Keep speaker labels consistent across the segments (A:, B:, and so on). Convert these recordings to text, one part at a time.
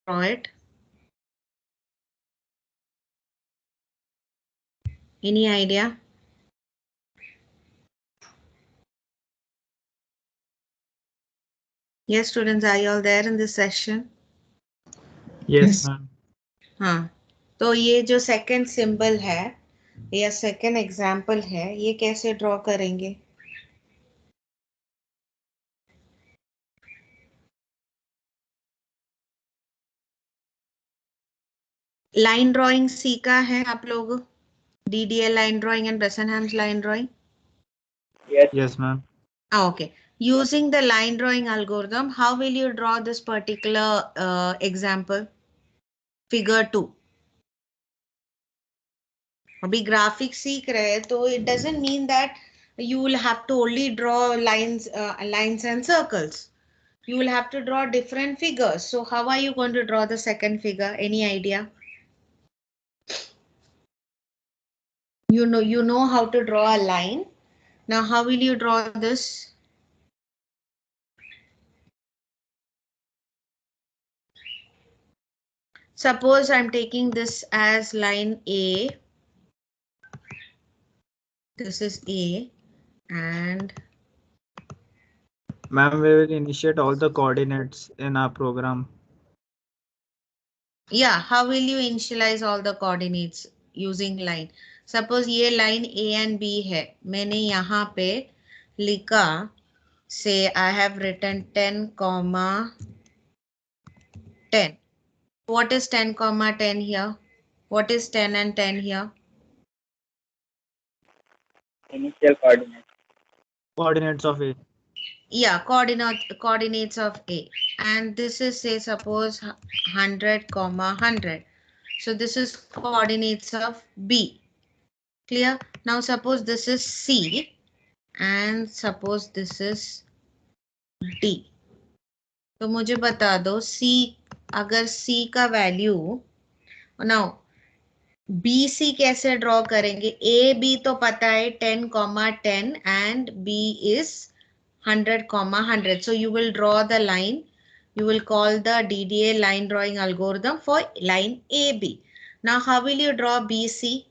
A: draw it? Any idea? Yes, students, are you all there in this session?
B: Yes, ma'am.
A: हाँ, तो ये जो second symbol है या सेकंड एग्जाम्पल है, ये कैसे ड्रॉ करेंगे? लाइन ड्राइंग सीखा है आप लोग? DDL line drawing and Bressenham's line drawing?
B: Yes, ma'am.
A: Okay. Using the line drawing algorithm, how will you draw this particular example? Figure 2. अभी ग्राफिक सीख रहे हैं तो it doesn't mean that you will have to only draw lines and circles. You will have to draw different figures. So how are you going to draw the second figure? Any idea? You know how to draw a line. Now how will you draw this? Suppose I'm taking this as line A. This is A and
B: Ma'am, we will initiate all the coordinates in our program.
A: yeah, how will you initialize all the coordinates using line? Suppose ये line A and B है, मैंने यहाँ पे लिखा, say I have written 10, 10. What is 10, 10 here? What is 10 and 10 here?
C: Initial coordinate.
B: Coordinates of A.
A: Yeah, coordinates of A. And this is, say, suppose 100, 100. So this is coordinates of B. Clear? Now suppose this is C and suppose this is D. तो मुझे बता दो C, अगर C का value, now BC कैसे draw करेंगे? A B तो पता है 10, 10 and B is 100, 100. So you will draw the line. You will call the DDA line drawing algorithm for line AB. Now how will you draw BC?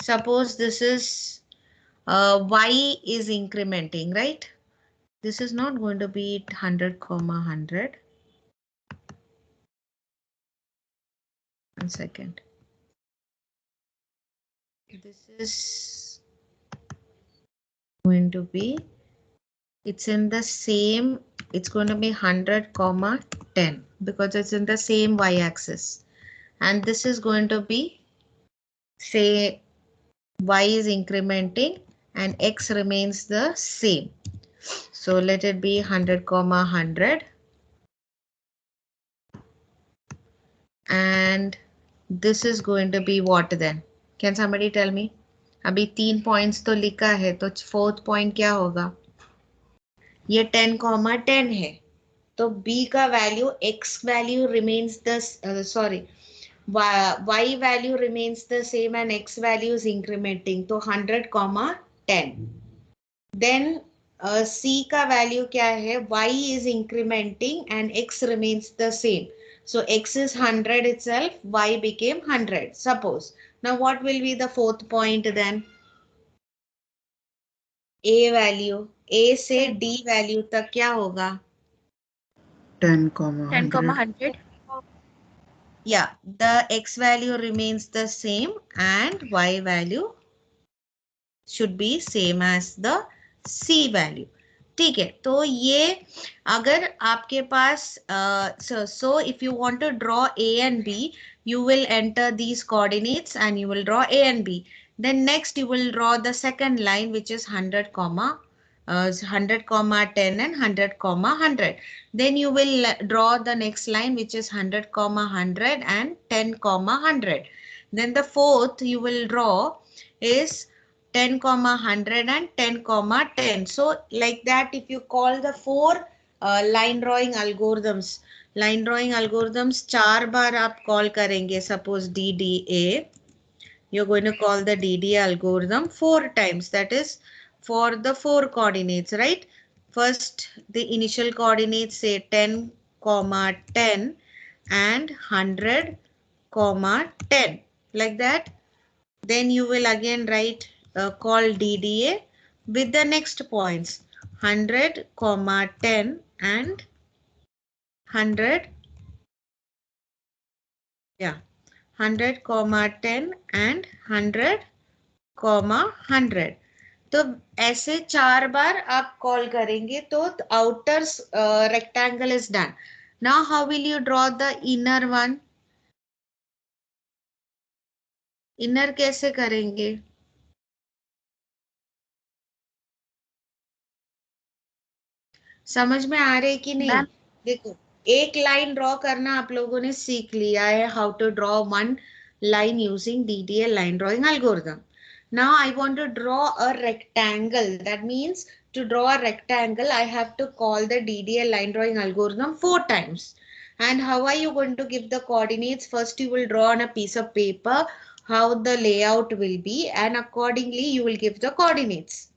A: Suppose this is Y is incrementing, right? This is not going to be 100, 100. 1 second. This is going to be, it's in the same, it's going to be 100, 10 because it's in the same Y axis. And this is going to be, say, Y is incrementing and X remains the same. So let it be 100, 100. And this is going to be what then? Can somebody tell me? अभी 3 points तो लिखा है, तो 4th point क्या होगा? ये 10, 10 है, तो B का value, X value remains the Y value remains the same and X value is incrementing, तो 100, 10. Then C का वैल्यू क्या है? Y is incrementing and X remains the same. So X is 100 itself, Y became 100, suppose. Now what will be the 4th point then? A value, A से D value तक क्या होगा?
D: 10,
E: 10,
D: 100.
E: 100.
A: Yeah, the X value remains the same and Y value should be same as the C value. ठीक है, तो ये अगर आपके पास so if you want to draw A and B, you will enter these coordinates and you will draw A and B. Then next you will draw the second line, which is 100, 100, 10 and 100, 100. Then you will draw the next line, which is 100, 100 and 10, 100. Then the fourth you will draw is 10, 100 and 10, 10. So like that, if you call the 4 line drawing algorithms, 4 बार आप call करेंगे, suppose DDA, you're going to call the DDA algorithm 4 times, that is for the 4 coordinates, right? First, the initial coordinates, say 10, 10, and 100 comma 10, like that. Then you will again write call DDA with the next points 100 comma 10 and 100, yeah, 100 comma 10 and 100 comma 100. तो ऐसे 4 बार आप call करेंगे तो outer rectangle is done. Now how will you draw the inner one? Inner कैसे करेंगे? समझ में आ रहे कि नहीं? देखो, एक लाइन ड्रॉ करना आप लोगों ने सीख लिया है, how to draw one line using DDA line drawing algorithm. Now I want to draw a rectangle. That means to draw a rectangle, I have to call the DDA line drawing algorithm 4 times. And how are you going to give the coordinates? First, you will draw on a piece of paper how the layout will be, and accordingly you will give the coordinates.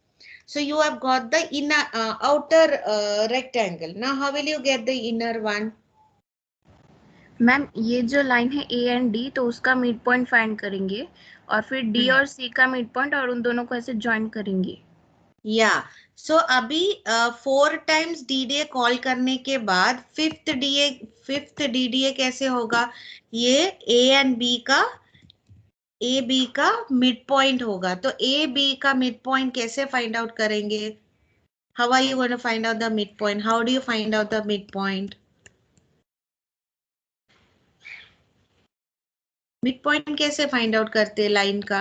A: So you have got the inner outer rectangle. Now how will you get the inner one?
E: Ma'am ये जो line है A and D, तो उसका mid point find करेंगे और फिर D और सी का मिड पॉइंट, और उन दोनों को ऐसे ज्वाइन करेंगे.
A: या सो अभी 4 टाइम्स डीडीए कॉल करने के बाद फिफ्थ डीडीए कैसे होगा? ये ए एंड बी का, ए बी का मिड पॉइंट होगा. तो ए बी का मिड पॉइंट कैसे फाइंड आउट करेंगे? How are you going to find out the mid point? How do you find out the mid point? Mid point कैसे find out करते हैं line का?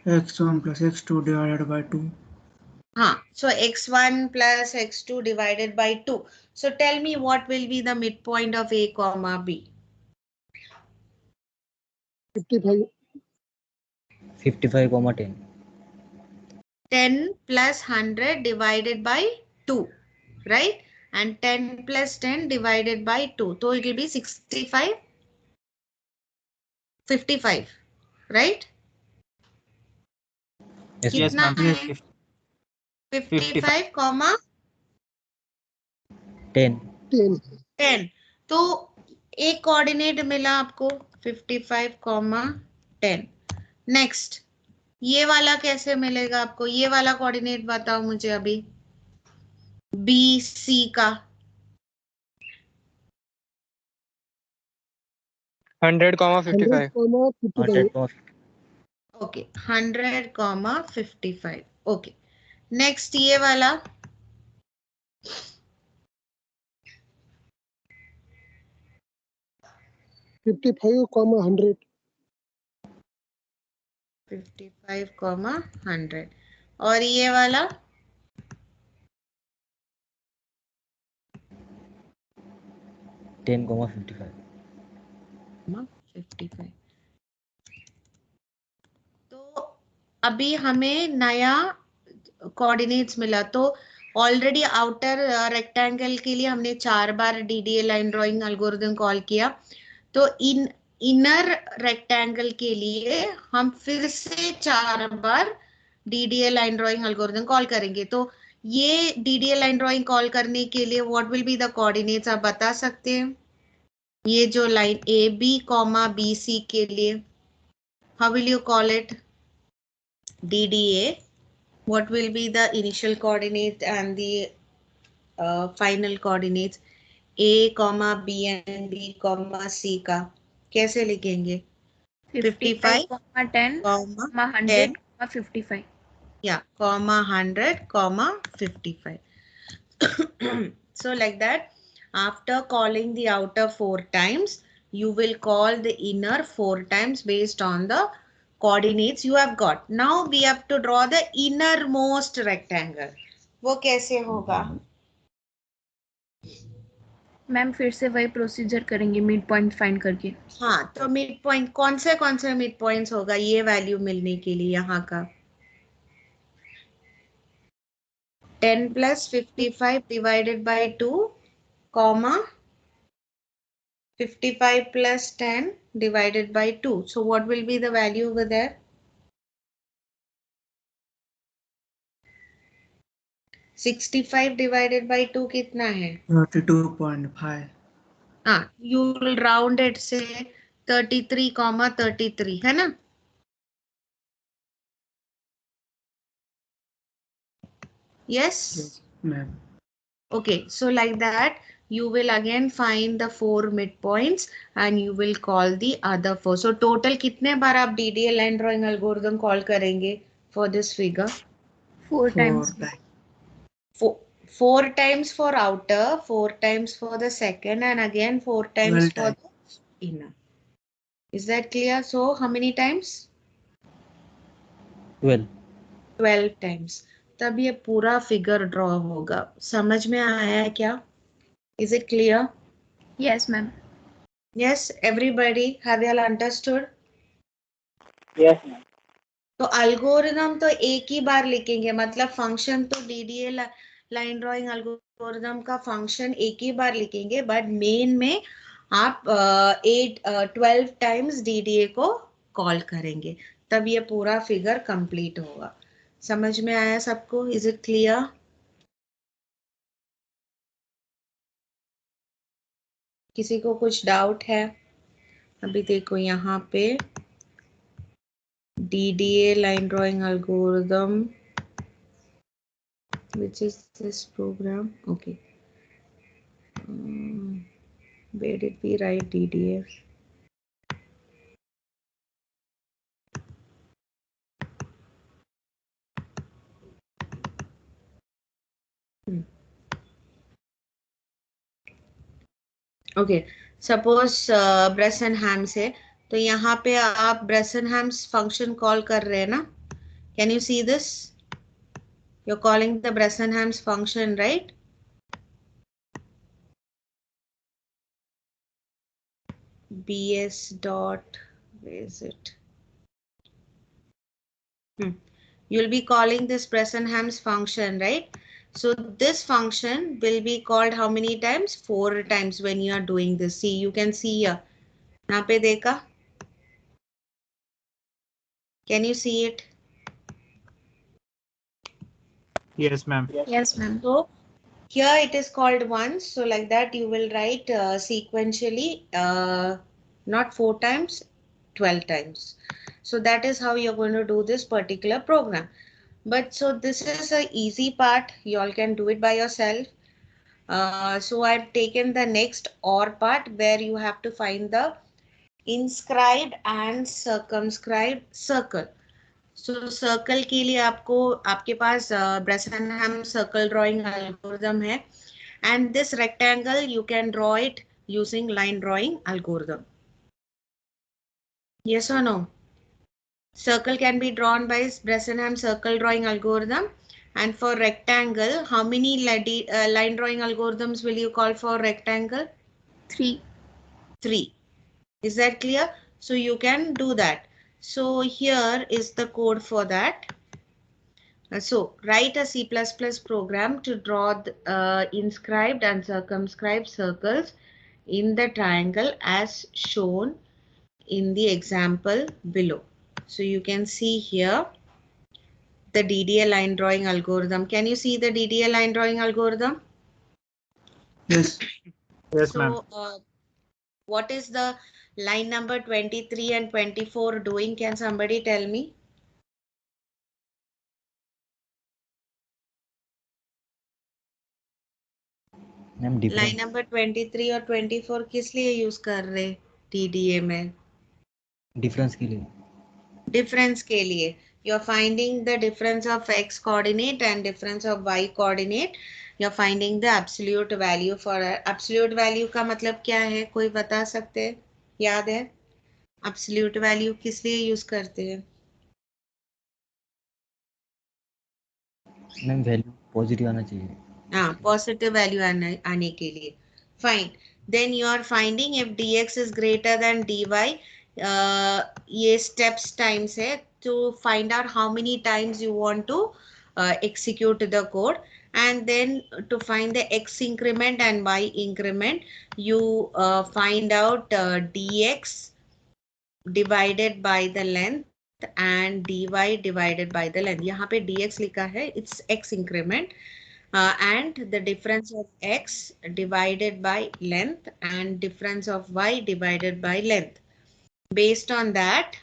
D: x1 plus x2 divided by 2.
A: हाँ, so x1 plus x2 divided by 2. So tell me what will be the midpoint of A comma B?
F: 55.
C: 55 comma 10.
A: 10 plus 100 divided by 2, right? And 10 plus 10 divided by 2. So it will be 65, 55, right?
C: Yes,
A: कितना
B: ma'am.
A: है? 55 comma
C: 10.
A: 10. तो एक coordinate मिला आपको 55 comma 10. Next, ये वाला कैसे मिलेगा आपको? ये वाला कोऑर्डिनेट बताओ मुझे अभी, बी सी का.
F: 100, 55.
C: 100,
A: ओके, 100 comma 55. ओके, नेक्स्ट ये वाला
F: 55, 100.
A: 55 comma 100. और ये वाला
C: 10, 55.
A: 55. तो अभी हमें नया कोऑर्डिनेट्स मिला. तो ऑलरेडी आउटर रेक्टेंगल के लिए हमने 4 बार DDA line drawing algorithm call किया. तो इनर रेक्टेंगल के लिए हम फिर से 4 बार DDA line drawing algorithm call करेंगे. तो ये डीडीए लाइन ड्राइंग कॉल करने के लिए what will be the coordinates, आप बता सकते हैं? ये जो line A B comma B C के लिए, how will you call it? DDA, what will be the initial coordinate and the final coordinates? A comma B and B comma C का कैसे लिखेंगे? 55
E: comma 10
A: comma
E: comma 100 comma 55.
A: yeah, comma 100 comma 55. So like that, after calling the outer 4 times, you will call the inner 4 times based on the coordinates you have got. Now we have to draw the innermost rectangle. वो कैसे होगा?
E: Ma'am फिर से वही procedure करेंगे mid point find करके.
A: हाँ, तो मिड पॉइंट कौन से मिड पॉइंट्स होगा ये वैल्यू मिलने के लिए? यहाँ का 10 plus 55 divided by 2, comma 55 plus 10 divided by 2. So what will be the value over there? 65 divided by 2 कितना है?
D: 32.5.
A: हाँ, you will round it say 33,33 है ना? Yes.
D: ma'am.
A: Okay, so like that you will again find the 4 midpoints and you will call the other 4. So total कितने बार आप DDA line drawing algorithm call करेंगे for this figure?
E: 4
D: 4
E: times.
D: times.
A: 4 times for outer, 4 times for the second, and again 4 times
D: 12
A: for
D: times.
A: the inner. Is that clear? So how many times?
C: 12.
A: 12 times. तब ये पूरा figure draw होगा. समझ में आया है क्या? Is it clear?
E: Yes, ma'am.
A: Yes, everybody, have you all understood?
F: Yes, ma'am.
A: तो अल्गोरिदम तो एक ही बार लिखेंगे, मतलब फंक्शन तो डीडीए लाइन ड्राइंग अल्गोरिदम का फंक्शन एक ही बार लिखेंगे, बट मेन में आप 12 टाइम्स डीडीए को कॉल करेंगे, तब ये पूरा फिगर कंप्लीट होगा. समझ में आया सबको? Is it clear? किसी को कुछ डाउट है? अभी देखो यहाँ पे DDA line drawing algorithm, which is this program. Okay. Where did we write DDA? Okay. Suppose Bressenham से, तो यहाँ पे आप Bressenham's function call कर रहे हैं ना? Can you see this? You're calling the Bressenham's function, right? BS dot, where is it? You'll be calling this Bressenham's function, right? So this function will be called how many times? 4 times when you are doing this. See, you can see here. यहाँ पे देखा? Can you see it?
B: Yes, ma'am.
E: Yes, ma'am.
A: So here it is called once. So like that you will write sequentially, not 4 times, 12 times. So that is how you're going to do this particular program. But so this is a easy part. You all can do it by yourself. So I've taken the next OR part where you have to find the inscribed and circumscribed circle. So circle के लिए आपको आपके पास Bressenham circle drawing algorithm है, and this rectangle you can draw it using line drawing algorithm. Yes or no? Circle can be drawn by Bressenham circle drawing algorithm. And for rectangle, how many line drawing algorithms will you call for rectangle?
E: 3.
A: 3. Is that clear? So you can do that. So here is the code for that. So write a C++ program to draw the, inscribed and circumscribed circles in the triangle as shown in the example below. So you can see here the DDA line drawing algorithm. Can you see the DDA line drawing algorithm?
D: Yes.
B: Yes, ma'am.
A: So what is the line number 23 and 24 doing? Can somebody tell me?
C: Ma'am
A: line number 23 और 24 किस लिए use कर रहे DDA में?
C: Difference के लिए.
A: Difference के लिए. You're finding the difference of x coordinate and difference of y coordinate. You're finding the absolute value for absolute value का मतलब क्या है? कोई बता सकते हैं? याद है? Absolute value किस लिए यूज करते हैं?
C: मैम वैल्यू पॉजिटिव आना चाहिए.
A: हाँ, पॉजिटिव वैल्यू आने के लिए. Fine. Then you are finding if dx is greater than dy. ये स्टेप्स टाइम्स है to find out how many times you want to execute the code, and then to find the x increment and y increment, you find out dx divided by the length and dy divided by the length. यहाँ पे dx लिखा है, it's x increment, and the difference of x divided by length and difference of y divided by length. Based on that,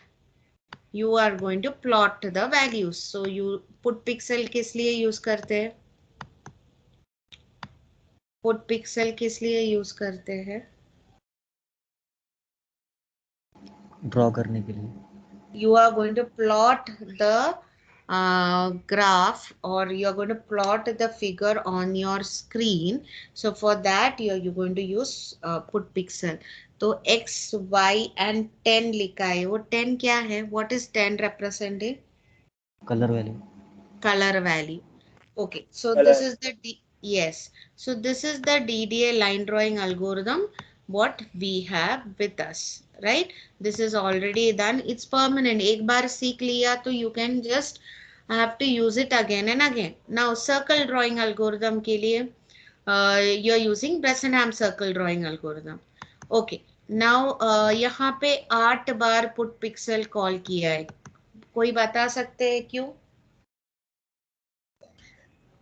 A: you are going to plot the values. So you put pixel किस लिए use करते हैं? Put pixel किस लिए use करते हैं?
C: Draw करने के लिए.
A: You are going to plot the graph, or you are going to plot the figure on your screen. So for that you're going to use put pixel. तो x, y and 10 लिखा है. वो 10 क्या है? What is 10 representing?
C: Colour value.
A: Color value. Okay, so
F: Color.
A: this is the yes. So this is the DDA line drawing algorithm what we have with us, right? This is already done. It's permanent. एक बार सीख लिया तो you can just have to use it again and again. Now circle drawing algorithm के लिए you're using Bressenham circle drawing algorithm. Okay. Now यहाँ पे 8 बार put pixel call किया है. कोई बता सकते हैं क्यों?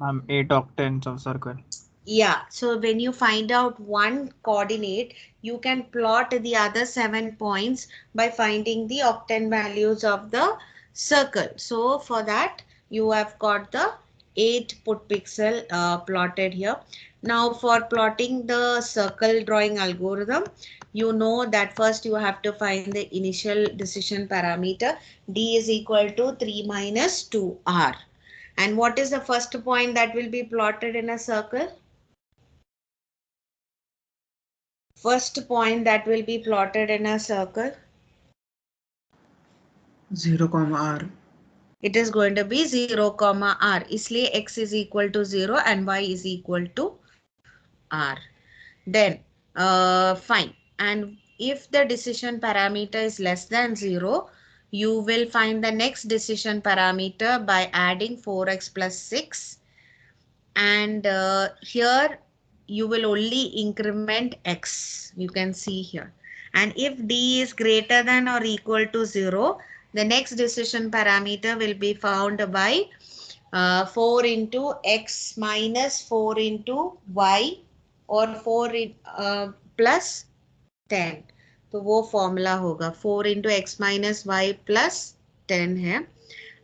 B: 8 octants of circle.
A: Yeah, so when you find out one coordinate, you can plot the other 7 points by finding the octant values of the circle. So for that, you have got the 8 put pixel plotted here. Now for plotting the circle drawing algorithm, you know that first you have to find the initial decision parameter. D is equal to 3 minus 2R. And what is the first point that will be plotted in a circle? First point that will be plotted in a circle.
D: 0, R.
A: It is going to be 0, R. इसलिए x is equal to 0 and y is equal to R. Then, fine. And if the decision parameter is less than 0, you will find the next decision parameter by adding 4x plus 6. And here you will only increment x. You can see here. And if d is greater than or equal to 0, the next decision parameter will be found by 4 into x minus 4 into y or 4 plus 10. तो वो formula होगा 4 into x minus y plus 10 है.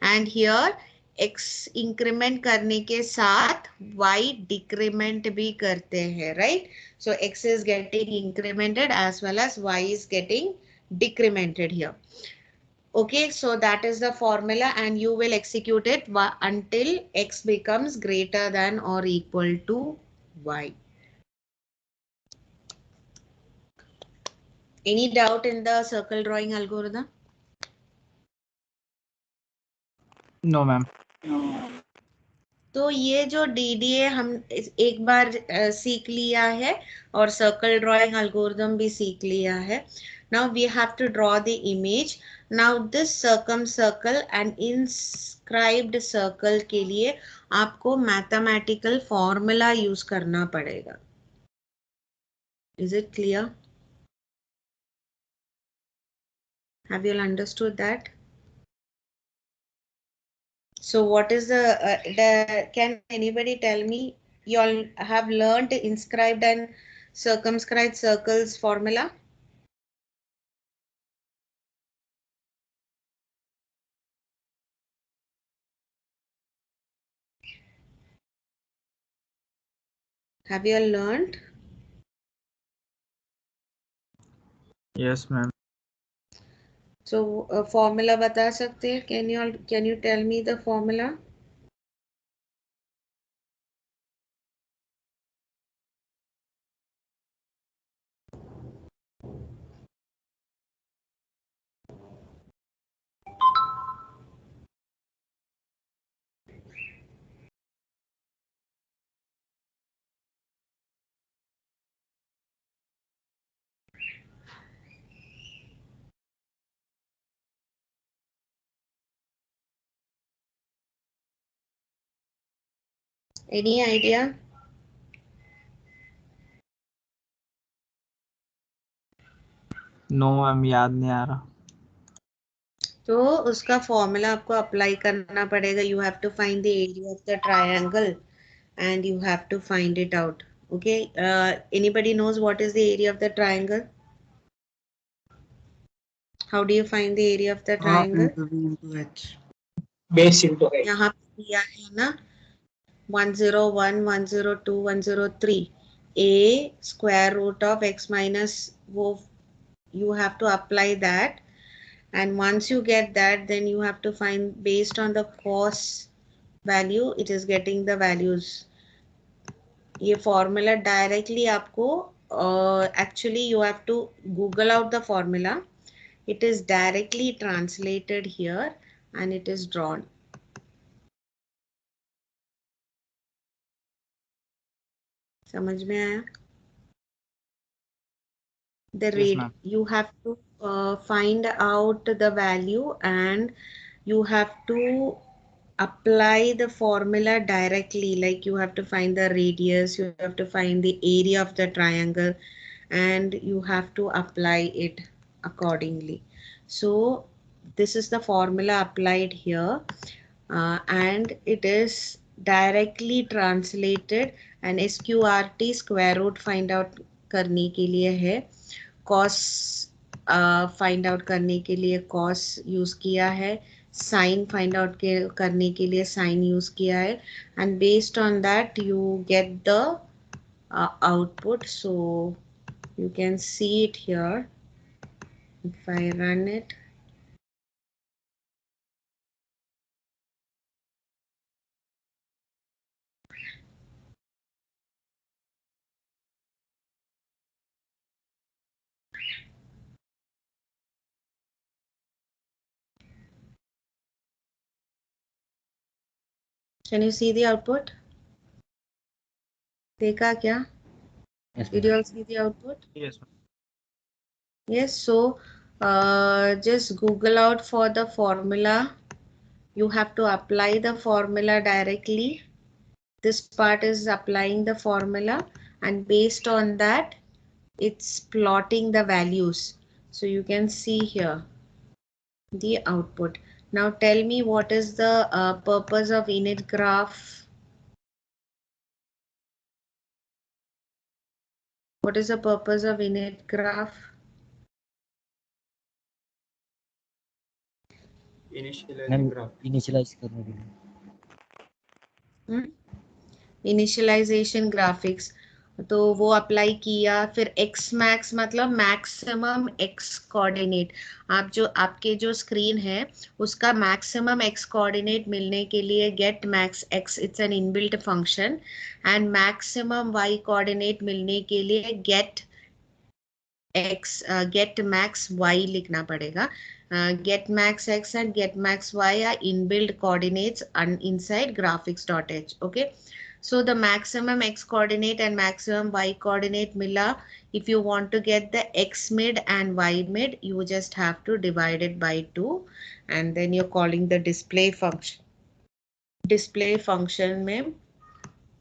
A: And here x increment करने के साथ y decrement भी करते हैं, right? So x is getting incremented as well as y is getting decremented here. Okay, so that is the formula and you will execute it until x becomes greater than or equal to y. Any doubt in the circle drawing algorithm?
B: No, ma'am.
A: तो ये जो DDA हम एक बार सीख लिया है और circle drawing algorithm भी सीख लिया है. Now we have to draw the image. Now this circle and inscribed circle के लिए आपको mathematical formula use करना पड़ेगा. Is it clear? Have you all understood that? So what is can anybody tell me, you all have learned inscribed and circumscribed circles formula? Have you all learned?
B: Yes, ma'am.
A: So formula बता सकते हैं? Can you tell me the formula? Any idea?
B: No, ma'am, याद नहीं आ रहा.
A: तो उसका formula आपको apply करना पड़ेगा. You have to find the area of the triangle and you have to find it out. Okay, anybody knows what is the area of the triangle? How do you find the area of the
D: Half
A: triangle?
D: into V into H.
F: Base into H.
A: यहाँ पे दिया है ना 101, 102, 103. A square root of x minus वो you have to apply that, and once you get that, then you have to find based on the cos value, it is getting the values. ये formula directly आपको actually you have to Google out the formula. It is directly translated here and it is drawn. समझ में आया? The
B: Yes,
A: rate
B: ma'am.
A: you have to find out the value and you have to apply the formula directly, like you have to find the radius, you have to find the area of the triangle, and you have to apply it accordingly. So this is the formula applied here, and it is directly translated, and SQRT square root find out करने के लिए है, cos find out करने के लिए cos use किया है, sign find out करने के लिए साइन यूज किया है, and based on that you get the output. So you can see it here. If I run it, can you see the output? देखा क्या?
C: Yes,
A: Did
C: ma'am.
A: you all see the output?
B: Yes, ma'am.
A: Yes, so just Google out for the formula. You have to apply the formula directly. This part is applying the formula, and based on that, it's plotting the values. So you can see here the output. Now tell me, what is the purpose of init graph? What is the purpose of init graph?
C: Ma'am initialise करने के लिए.
A: Initialisation graphics, तो वो apply किया, फिर x max मतलब maximum x coordinate, आप जो आपके जो स्क्रीन है उसका मैक्सिमम x कोऑर्डिनेट मिलने के लिए get max x, it's an inbuilt function, and maximum y coordinate मिलने के लिए get x, get max y लिखना पड़ेगा. Get max x and get max y are inbuilt coordinates inside graphics.h. Okay, so the maximum x coordinate and maximum y coordinate mila. If you want to get the x mid and y mid, you just have to divide it by 2, and then you're calling the display function. Display function में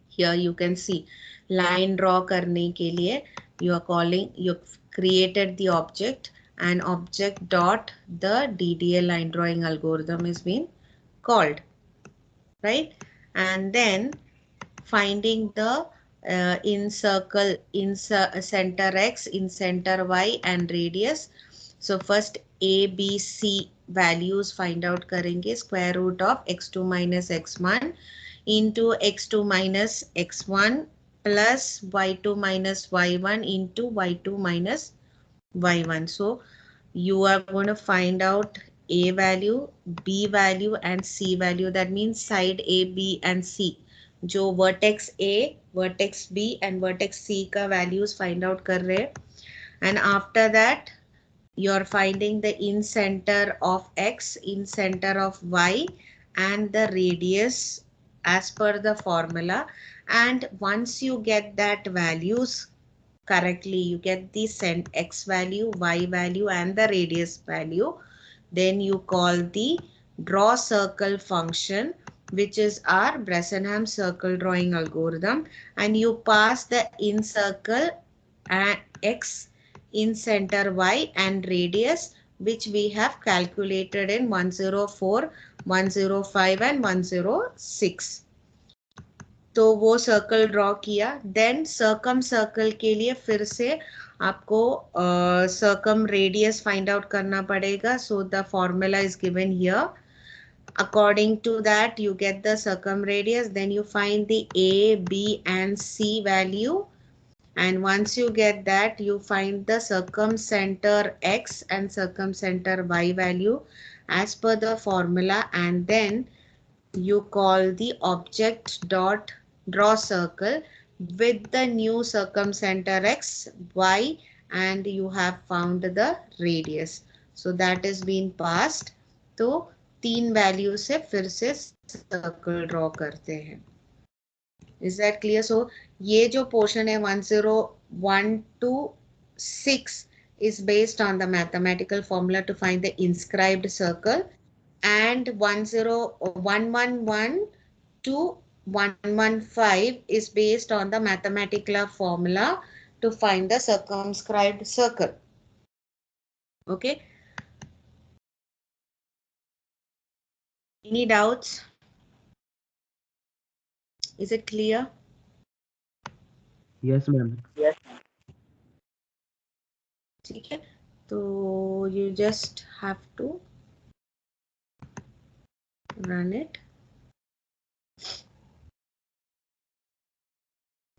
A: here you can see line draw करने के लिए you are calling, you created the object, and object dot the DDL line drawing algorithm is being called, right? And then finding the in circle, in center x, in center y, and radius. So first a b c values find out करेंगे, square root of x2 minus x1 into x2 minus x1 plus y2 minus y1 into y2 minus y1. So you are going to find out a value, b value, and c value. That means side a, b, and c. जो vertex a, vertex b, and vertex c का values find out कर रहे हैं. And after that, you're finding the in center of x, in center of y, and the radius as per the formula. And once you get that values correctly, you get the x value, y value, and the radius value, then you call the draw circle function, which is our Bressenham circle drawing algorithm, and you pass the in circle and x, in center y, and radius, which we have calculated in 104, 105, and 106. तो वो circle draw किया. Then circum circle के लिए फिर से आपको circum radius find out करना पड़ेगा. So the formula is given here. According to that, you get the circumradius. Then you find the A, B, and C value. And once you get that, you find the circumcenter X and circumcenter Y value as per the formula. And then you call the object dot draw circle with the new circumcenter X, Y, and you have found the radius. So that is being passed. तो 3 value से फिर से circle draw करते हैं. Is that clear? So ये जो portion है 101 to 6 is based on the mathematical formula to find the inscribed circle, and 111 to 115 is based on the mathematical formula to find the circumscribed circle. Okay. Any doubts? Is it clear?
C: Yes, ma'am.
A: ठीक है, तो you just have to run it.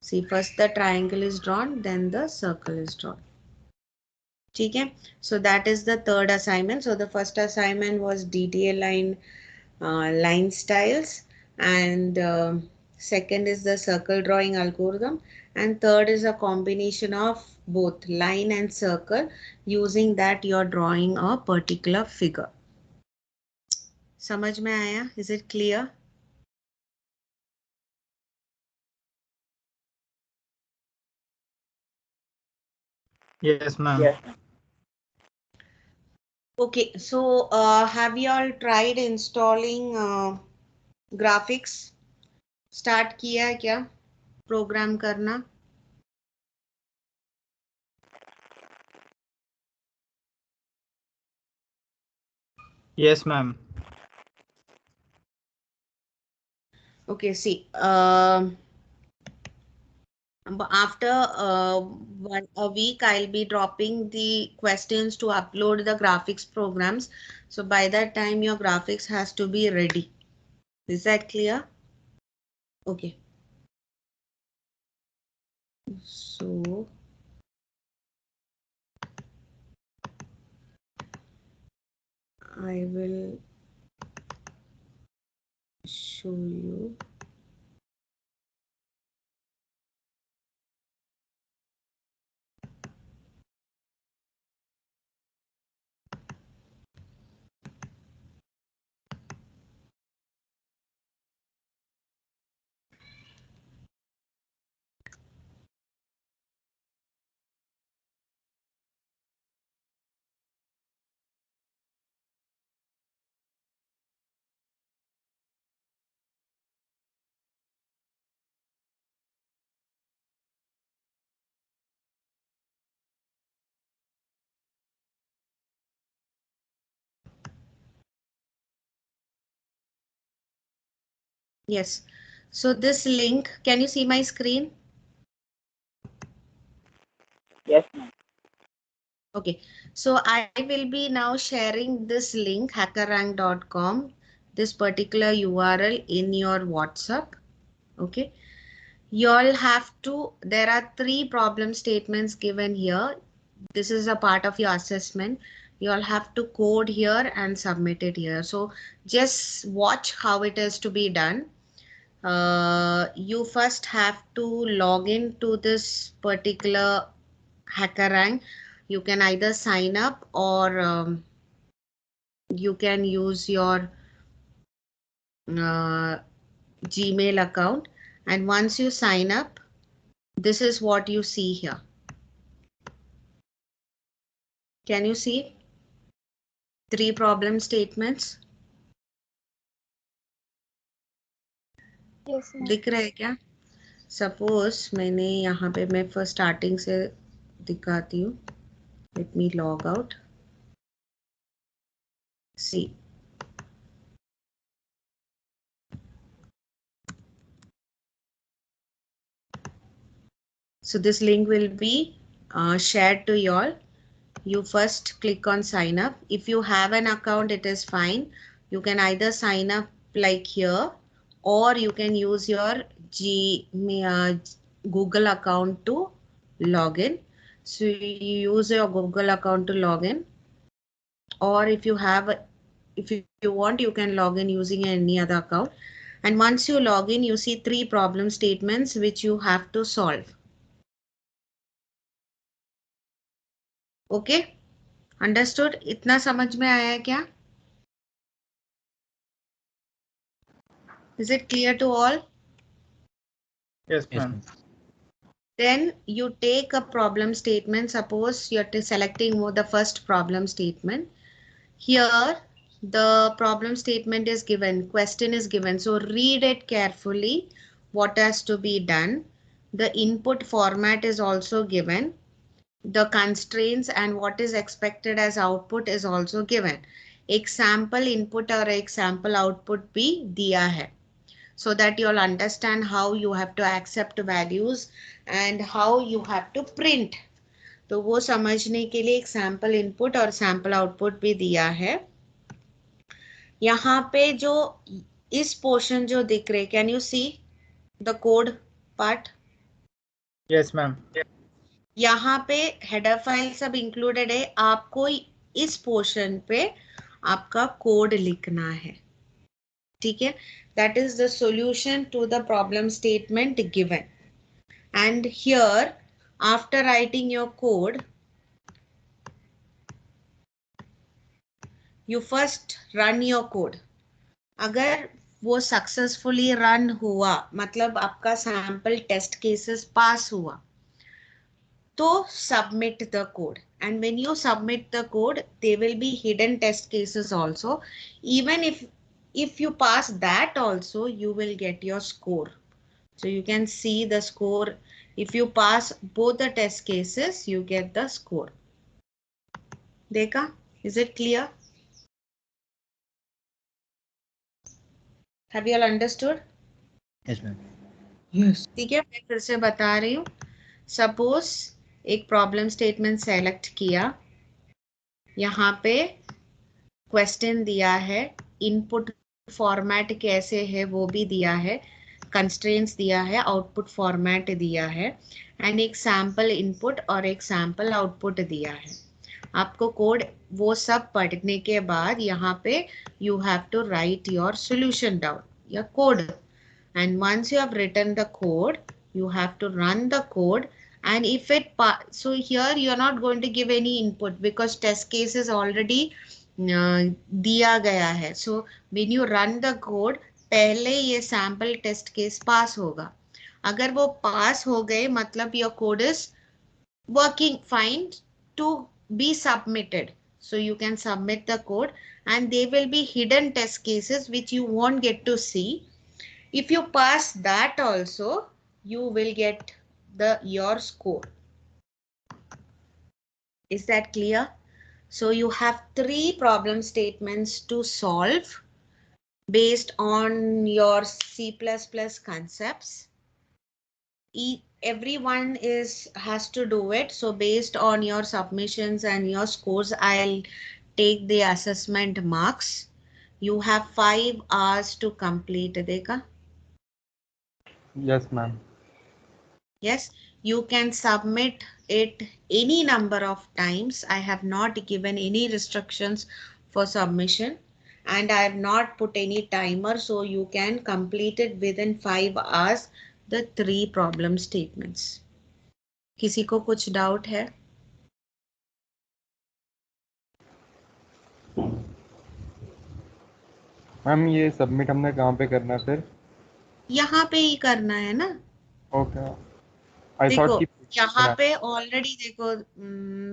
A: See, first the triangle is drawn, then the circle is drawn. ठीक है, so that is the third assignment. So the first assignment was DTA line styles, and second is the circle drawing algorithm, and third is a combination of both line and circle. Using that you are drawing a particular figure. समझ में आया? Is it clear?
B: Yes, ma'am.
A: Okay, so have you all tried installing graphics? Start किया है क्या program करना?
B: Yes, ma'am.
A: Okay, see, after a week, I'll be dropping the questions to upload the graphics programs. So by that time, your graphics has to be ready. Is that clear? Okay. So I will show you. Yes. So this link, can you see my screen?
F: Yes.
A: Okay. So I will be now sharing this link, hackerrank.com, this particular URL in your WhatsApp. Okay. You all have to, there are 3 problem statements given here. This is a part of your assessment. You all have to code here and submit it here. So just watch how it is to be done. You first have to log in to this particular HackerRank. You can either sign up or you can use your Gmail account. And once you sign up, this is what you see here. Can you see 3 problem statements?
E: Yes, ma'am.
A: दिख रहा है क्या? Suppose मैंने यहाँ पे मैं first starting से दिखाती हूँ. Let me log out. See. So this link will be shared to you all. You first click on sign up. If you have an account, it is fine. You can either sign up like here, or you can use your Google account to log in. So you use your Google account to log in, or if you want, you can log in using any other account. And once you log in, you see 3 problem statements which you have to solve. Okay? Understood? इतना समझ में आया क्या? Is it clear to all?
B: Yes,
C: Yes,
B: ma'am.
C: ma'am.
A: Then you take a problem statement. Suppose you're selecting the first problem statement. Here, the problem statement is given, question is given. So read it carefully, what has to be done. The input format is also given. The constraints and what is expected as output is also given. Example input or example output भी दिया है. So that you'll understand how you have to accept values and how you have to print. तो वो समझने के लिए एक sample input और सैम्पल आउटपुट भी दिया है. यहाँ पे जो इस पोर्शन जो दिख रहे, can you see the code part?
B: Yes, ma'am.
A: यहाँ पे हेडर फाइल सब इंक्लूडेड है. आपको इस पोर्शन पे आपका कोड लिखना है. ठीक है? That is the solution to the problem statement given. And here, after writing your code, you first run your code. अगर वो सक्सेसफुली रन हुआ, मतलब आपका सैंपल टेस्ट केसेस पास हुआ, तो submit the code. And when you submit the code, there will be hidden test cases also. Even if you pass that also, you will get your score. So you can see the score. If you pass both the test cases, you get the score. देखा? Is it clear? Have you all understood?
C: Yes, ma'am.
D: Yes.
A: ठीक है, मैं फिर से बता रही हूँ. Suppose एक प्रॉब्लम स्टेटमेंट सेलेक्ट किया, यहाँ पे क्वेश्चन दिया है, इनपुट फॉर्मेट कैसे है वो भी दिया है, कंस्ट्रेंट्स दिया है, आउटपुट फॉर्मेट दिया है, एंड एक सैंपल इनपुट और एक सैंपल आउटपुट दिया है. आपको कोड वो सब पढ़ने के बाद यहाँ पे you have to write your solution down, या code. And once you have written the code, you have to run the code. And if it, so here you are not going to give any input because test case is already दिया गया है. So when you run the code, पहले ये sample test case pass होगा. अगर वो pass हो गए, मतलब your code is working fine to be submitted. So you can submit the code, and there will be hidden test cases which you won't get to see. If you pass that also, you will get your score. Is that clear? So you have 3 problem statements to solve based on your C++ concepts. Everyone has to do it. So based on your submissions and your scores, I'll take the assessment marks. You have 5 hours to complete. Dekha?
G: Yes, ma'am.
A: Yes, you can submit it any number of times. I have not given any restrictions for submission, and I have not put any timer, so you can complete it within 5 hours, the 3 problem statements. किसी को कुछ doubt है?
G: Ma'am ये submit हमने कहाँ पे करना है फिर?
A: यहाँ पे ही करना है ना.
G: ओके. आई
A: देखो
G: थॉट कि
A: यहाँ पे ऑलरेडी देखो,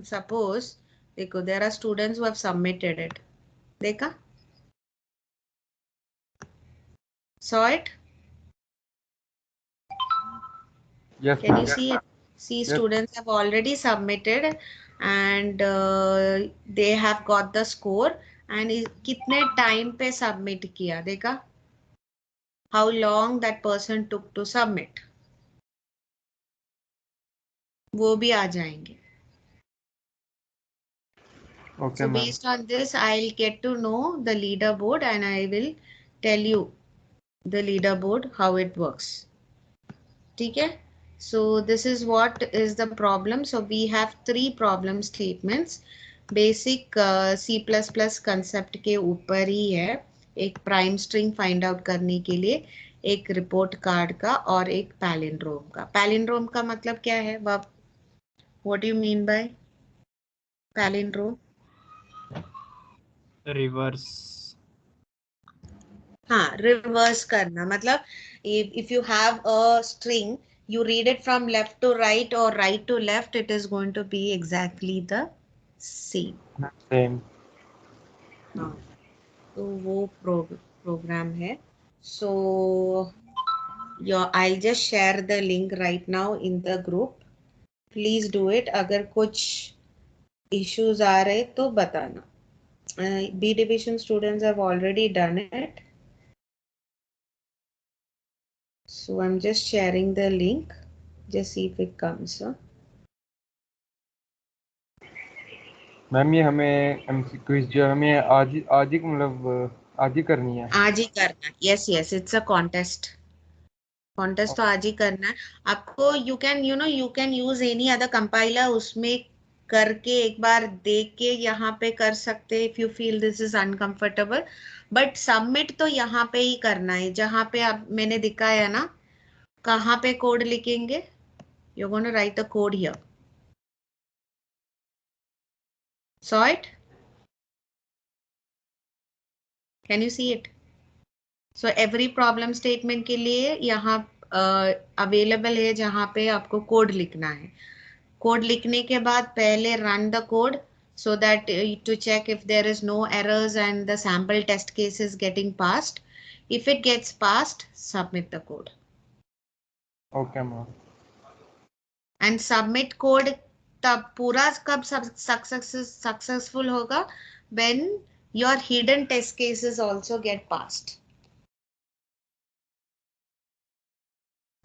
A: सपोज देखो there are students who have submitted it. देखा? Saw it?
G: yes,
A: Can
G: ma'am.
A: you see it? See,
G: Yes.
A: students have already submitted and they have got the score. And कितने time पे submit किया, देखा? How long that person took to submit. वो भी आ जाएंगे.
G: Okay
A: So
G: ma'am.
A: based on this, I'll get to know the leaderboard and I will tell you the leaderboard how it works. ठीक है? So this is what is the problem. So we have 3 problem statements. Basic C++ concept के ऊपर ही है. एक prime string find out करने के लिए, एक रिपोर्ट कार्ड का और एक पैलिंड्रोम का. पैलिंड्रोम का मतलब क्या है? What do you mean by palindrome?
B: Reverse.
A: हाँ, रिवर्स करना. मतलब if you have a string, you read it from left to right or right to left, it is going to be exactly the same.
G: Same.
A: हाँ, तो वो program है. So I'll just share the link right now in the group. Please do it. अगर कुछ issues आ रहे तो बताना. B division students have already done it. So I'm just sharing the link. Just see if it comes.
G: Ma'am ये हमें MCQs जो है हमें आज ही मतलब आज ही करनी है.
A: आज ही करना है. Yes, it's a contest. Contest तो आज ही करना है आपको. You can use any other compiler. उसमें करके एक बार देख के यहाँ पे कर सकते if you feel this is uncomfortable. But submit तो यहाँ पे ही करना है जहाँ पे आप मैंने दिखाया ना. कहाँ पे कोड लिखेंगे? You're going to write the code here. Saw it? Can you see it? So every problem statement के लिए यहाँ अवेलेबल है जहाँ पे आपको कोड लिखना है. कोड लिखने के बाद पहले run the code so that to check if there is no errors and the sample test case is getting passed. If it gets passed, submit the code.
G: Okay ma'am.
A: And submit code तब पूरा कब successful होगा? When your hidden test cases also get passed.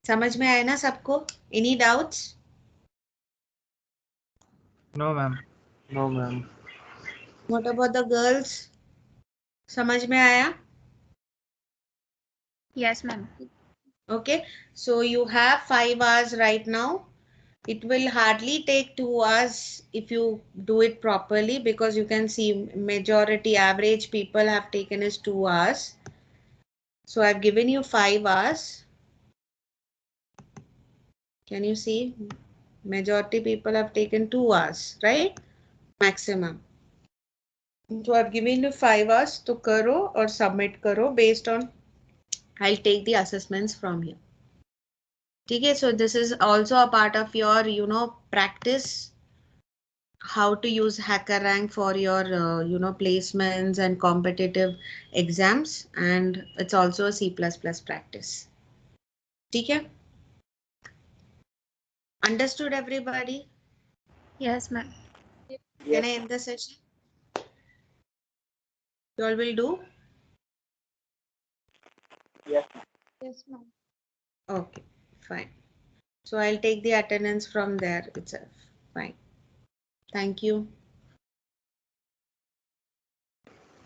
A: समझ में आया ना सबको? Any doubts?
B: No ma'am.
G: No ma'am.
A: What about the girls? समझ में आया?
E: Yes, ma'am.
A: Okay, so you have 5 hours right now. It will hardly take 2 hours if you do it properly, because you can see majority average people have taken is 2 hours. So I've given you 5 hours. Can you see? Majority people have taken 2 hours, right? Maximum. So I've given you 5 hours to karo or submit karo based on, I'll take the assessments from here. Okay, so this is also a part of your, practice, how to use HackerRank for your, placements and competitive exams. And it's also a C++ practice. Okay? Understood everybody?
E: Yes, ma'am.
A: Can I end the session? You all will do?
F: Yes.
E: Yes, ma'am.
A: Okay, fine. So I'll take the attendance from there itself. Fine. Thank you.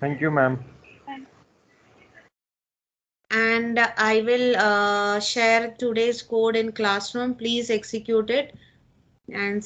G: Thank you ma'am.
A: And I will share today's code in classroom. Please execute it and